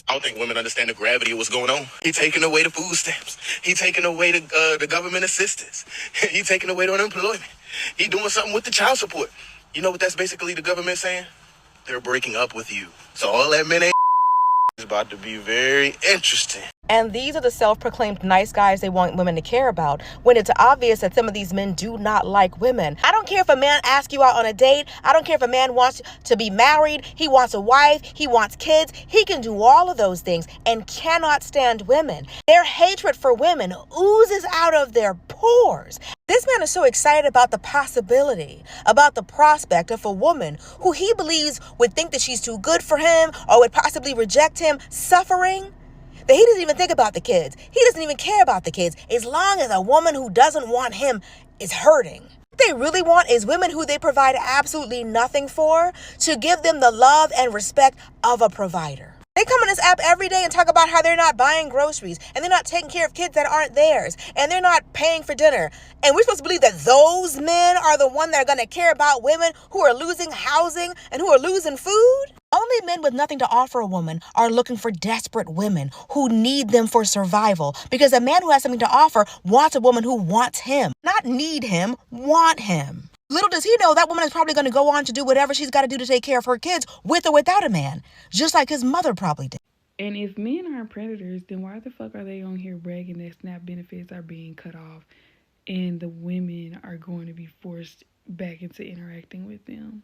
I don't think women understand the gravity of what's going on. He taking away the food stamps. He taking away the government assistance. He taking away the unemployment. He doing something with the child support. You know what that's basically the government saying? They're breaking up with you. So all that men ain't is about to be very interesting. And these are the self-proclaimed nice guys they want women to care about, when it's obvious that some of these men do not like women. I don't care if a man asks you out on a date. I don't care if a man wants to be married. He wants a wife. He wants kids. He can do all of those things and cannot stand women. Their hatred for women oozes out of their pores. This man is so excited about the possibility, about the prospect of a woman who he believes would think that she's too good for him or would possibly reject him, suffering, that he doesn't even think about the kids. He doesn't even care about the kids as long as a woman who doesn't want him is hurting. What they really want is women who they provide absolutely nothing for to give them the love and respect of a provider. They come on this app every day and talk about how they're not buying groceries and they're not taking care of kids that aren't theirs and they're not paying for dinner. And we're supposed to believe that those men are the ones that are going to care about women who are losing housing and who are losing food? Only men with nothing to offer a woman are looking for desperate women who need them for survival, because a man who has something to offer wants a woman who wants him, not need him, want him. Little does he know that woman is probably going to go on to do whatever she's got to do to take care of her kids with or without a man, just like his mother probably did. And if men aren't predators, then why the fuck are they on here bragging that SNAP benefits are being cut off and the women are going to be forced back into interacting with them?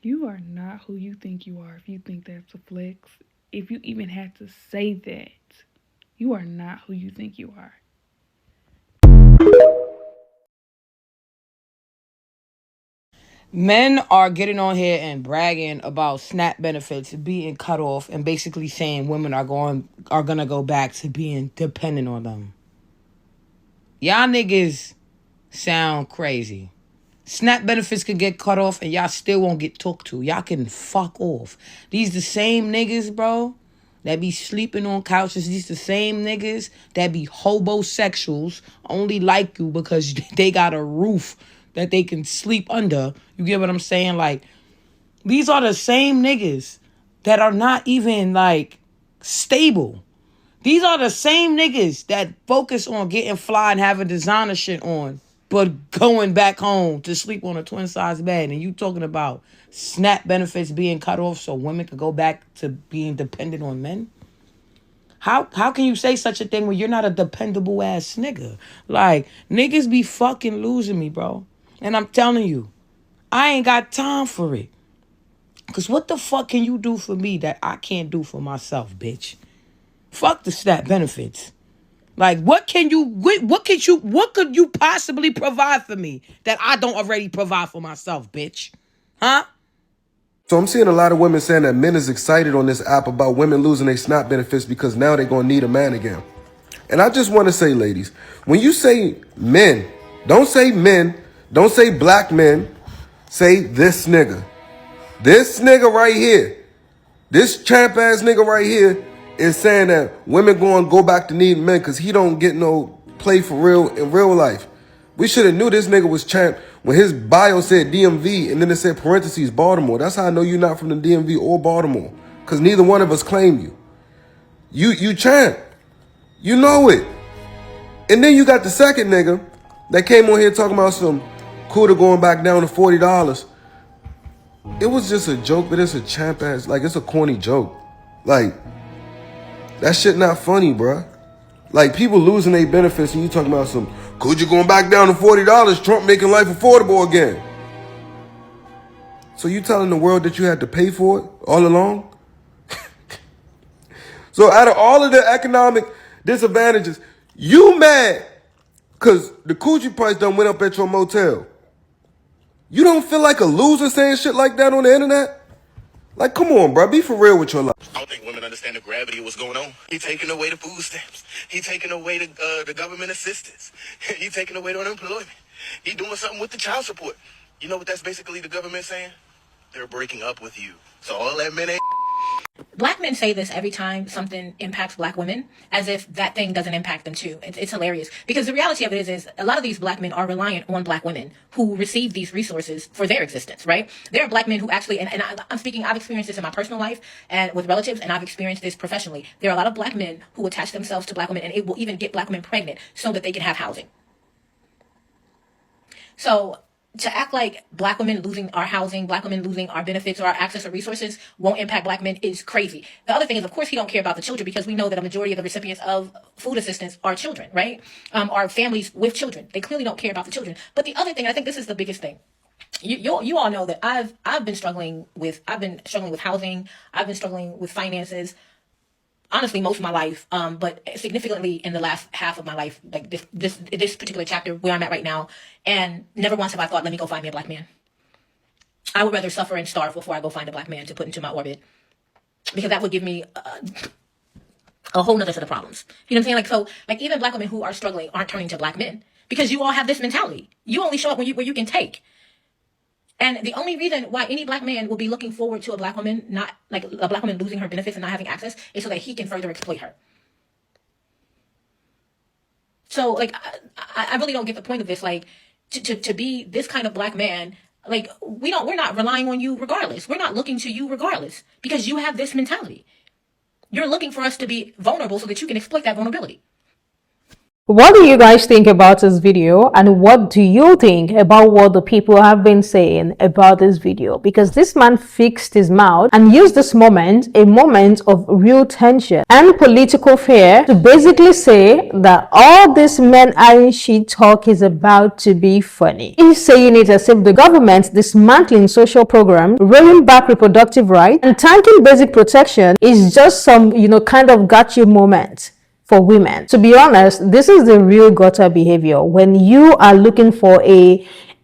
You are not who you think you are if you think that's a flex. If you even had to say that, you are not who you think you are. Men are getting on here and bragging about SNAP benefits being cut off and basically saying women are gonna go back to being dependent on them. Y'all niggas sound crazy. SNAP benefits could get cut off and y'all still won't get talked to. Y'all can fuck off. These the same niggas, bro, that be sleeping on couches. These the same niggas that be hobosexuals, only like you because they got a roof that they can sleep under. You get what I'm saying? Like, these are the same niggas that are not even, like, stable. These are the same niggas that focus on getting fly and having designer shit on, but going back home to sleep on a twin-size bed. And you talking about SNAP benefits being cut off so women could go back to being dependent on men? How can you say such a thing when you're not a dependable ass nigga? Like, niggas be fucking losing me, bro. And I'm telling you, I ain't got time for it. Because what the fuck can you do for me that I can't do for myself, bitch? Fuck the SNAP benefits. Like, what could you possibly provide for me that I don't already provide for myself, bitch? Huh? So I'm seeing a lot of women saying that men is excited on this app about women losing their SNAP benefits because now they're going to need a man again. And I just want to say, ladies, when you say men, don't say black men, say this nigga. This nigga right here, this champ ass nigga right here is saying that women going to go back to needing men because he don't get no play for real in real life. We should have knew this nigga was champ when his bio said DMV and then it said parentheses Baltimore. That's how I know you're not from the DMV or Baltimore, because neither one of us claim you. You champ. You know it. And then you got the second nigga that came on here talking about some Cuda going back down to $40. It was just a joke, but it's a champ ass, like, it's a corny joke. Like, that shit not funny, bruh. Like, people losing their benefits and you talking about some Cuda going back down to $40, Trump making life affordable again. So you telling the world that you had to pay for it all along? So out of all of the economic disadvantages, you mad because the coochie price done went up at your motel. You don't feel like a loser saying shit like that on the internet? Like, come on, bro. Be for real with your life. I don't think women understand the gravity of what's going on. He taking away the food stamps. He taking away the government assistance. He taking away the unemployment. He doing something with the child support. You know what that's basically the government saying? They're breaking up with you. So all that men ain't Black men say this every time something impacts Black women, as if that thing doesn't impact them too. It's hilarious, because the reality of it is a lot of these Black men are reliant on Black women who receive these resources for their existence, right? There are Black men who actually, I'm speaking, I've experienced this in my personal life and with relatives, and I've experienced this professionally. There are a lot of Black men who attach themselves to Black women, and it will even get Black women pregnant so that they can have housing. So to act like Black women losing our housing, Black women losing our benefits or our access to resources won't impact Black men is crazy. The other thing is, of course, he don't care about the children, because we know that a majority of the recipients of food assistance are children, right? Are families with children. They clearly don't care about the children. But the other thing, I think this is the biggest thing. You all know that I've been struggling with housing. I've been struggling with finances. Honestly, most of my life, but significantly in the last half of my life, like this particular chapter where I'm at right now, and never once have I thought, let me go find me a Black man. I would rather suffer and starve before I go find a Black man to put into my orbit, because that would give me a whole nother set of problems. You know what I'm saying? Like, so, like, even Black women who are struggling aren't turning to Black men, because you all have this mentality. You only show up where you can take. And the only reason why any Black man will be looking forward to a Black woman, not like a Black woman losing her benefits and not having access, is so that he can further exploit her. So, like, I really don't get the point of this. Like, to be this kind of Black man, like, we're not relying on you regardless. We're not looking to you regardless, because you have this mentality. You're looking for us to be vulnerable so that you can exploit that vulnerability. What do you guys think about this video, and what do you think about what the people have been saying about this video? Because this man fixed his mouth and used this moment, a moment of real tension and political fear, to basically say that all this men iron shit talk is about to be funny. He's saying it as if the government dismantling social programs, rolling back reproductive rights, and tanking basic protection is just some, kind of gotcha moment for women. To be honest, this is the real gutter behavior. When you are looking for an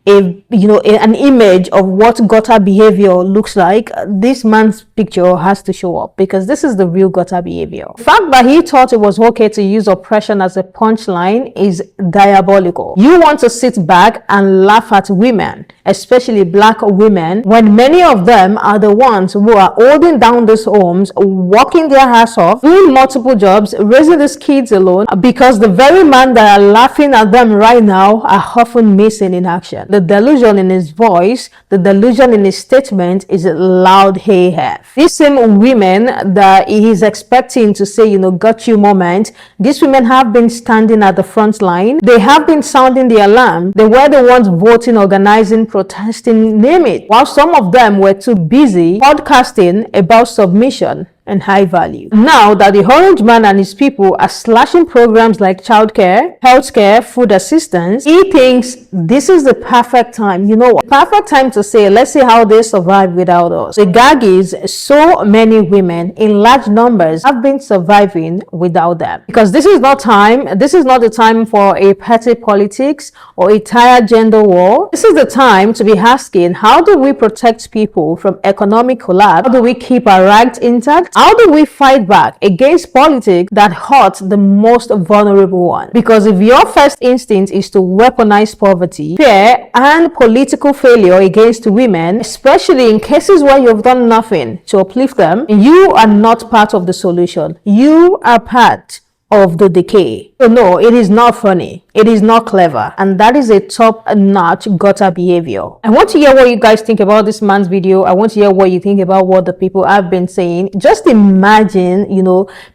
image of what gutter behavior looks like, this man's picture has to show up, because this is the real gutter behavior. The fact that he thought it was okay to use oppression as a punchline is diabolical. You want to sit back and laugh at women, especially Black women, when many of them are the ones who are holding down these homes, working their ass off, doing multiple jobs, raising these kids alone, because the very man that are laughing at them right now are often missing in action. The delusion in his voice, the delusion in his statement is loud AF. These same women that he is expecting to say, got you moment, these women have been standing at the front line. They have been sounding the alarm. They were the ones voting, organizing, protesting, name it. While some of them were too busy podcasting about submission and high value. Now that the orange man and his people are slashing programs like childcare, healthcare, food assistance, he thinks this is the perfect time. You know what? Perfect time to say, let's see how they survive without us. The gag is, so many women in large numbers have been surviving without them. Because this is not the time for a petty politics or a tired gender war. This is the time to be asking, how do we protect people from economic collapse? How do we keep our rights intact? How do we fight back against politics that hurt the most vulnerable one? Because if your first instinct is to weaponize poverty, fear, and political failure against women, especially in cases where you've done nothing to uplift them, you are not part of the solution. You are part of the decay. So no, it is not funny. It is not clever. And that is a top-notch gutter behavior. I want to hear what you guys think about this man's video. I want to hear what you think about what the people have been saying. Just imagine,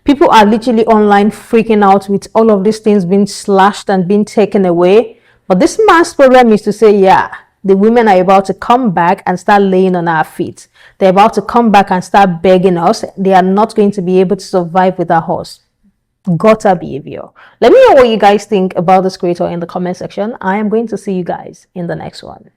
people are literally online freaking out with all of these things being slashed and being taken away. But this man's problem is to say, yeah, the women are about to come back and start laying on our feet. They're about to come back and start begging us. They are not going to be able to survive without us. Gutter behavior. Let me know what you guys think about this creator in the comment section. I am going to see you guys in the next one.